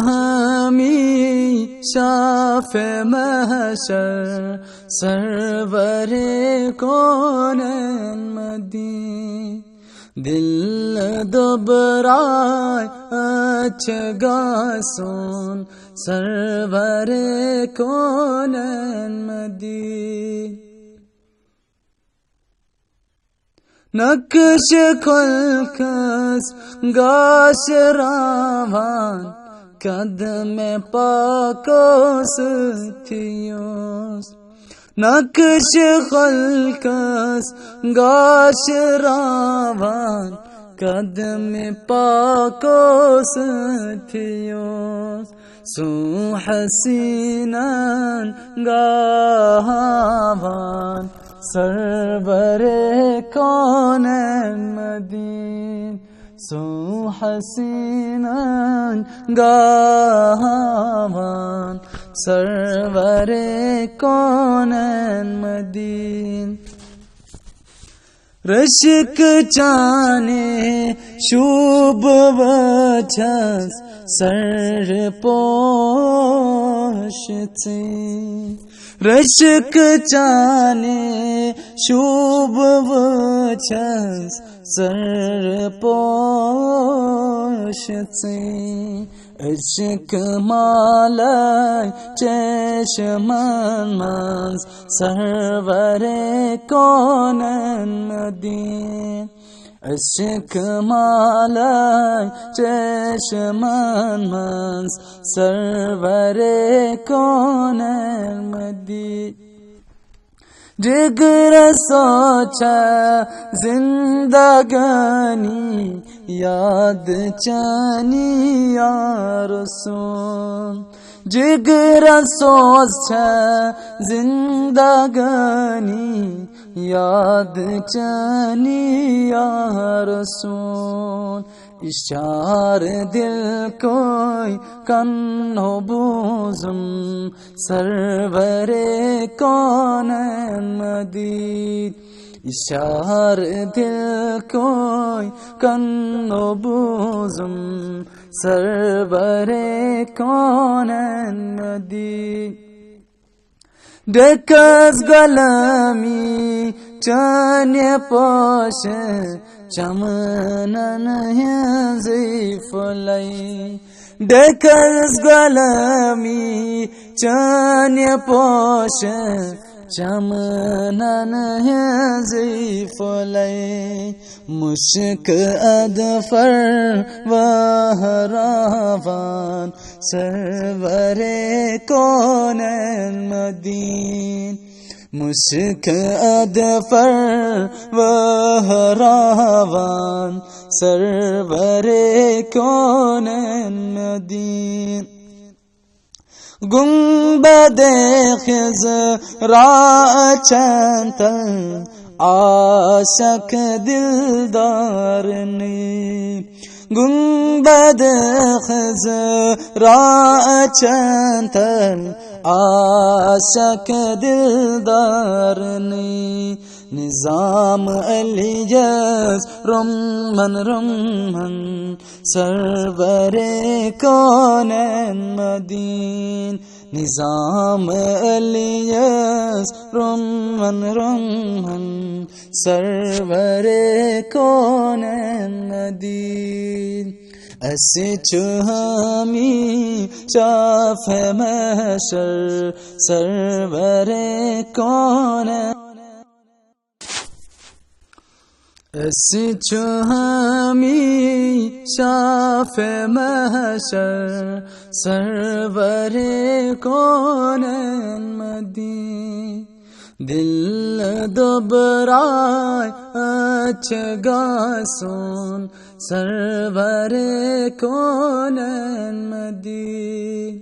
हमी शाफ़ महशर सरवरे कौनैन मदीन दिल दुबराय अच्छगासून सरवरे कौनैन मदीन नक्श खुल्कस गाश रावान कदम पाकोस थियोस नक्श खुल्कस गाश रावान कदम पाकोस थियोस सु हसीनान गावान सरवरे कौनैन मदीन सो हसीनान गावान सरवरे कौनैन मदीन रश्क चाने शुभ वचस सर पोषते रश्क चाने शुभ वचस सर पोषते इश्क मालय चश्मन मंस सरवरे कौनैन मदीन इश्क मालय चश्मन मंस सरवरे कौनैन मदीन जिगर सोचा जिंदगानी याद चानी या रसूल जिगर सोचा जिंदगानी याद चानी या रसूल इशार दिल कोई कन्हो बूज़म सरवरे कौनैन मदीन इशार दिल कोई कन्हो बूज़म सरवरे कौनैन मदीन डकस गलामी चान्य पोश चमनन ज़िफ़लाई डकस गलामी चान्य पोश चमनन ज़िफ़लाई मुश्क अदफर वहरावान सरवरे कौनैन मदीन मुश्क अदफर वहरावान सरवरे कौनैन मदीन गुंबदे खिज़रा चंतल आशक दिलदार ने गुंबद खिज़रा चंतल आशक दिलदार ने निज़ाम अलियस रमन रमन सरवरे कौनैन मदीन निज़ाम अलियस रमन रमन सरवरे कौनैन मदीन हमी शाफ़ महशर सरवरे कौनैन हमी शाफ़ महशर सरवरे कौनैन मदीन दिल दुबराय अच्छगासून सरवरे कौनैन मदीन।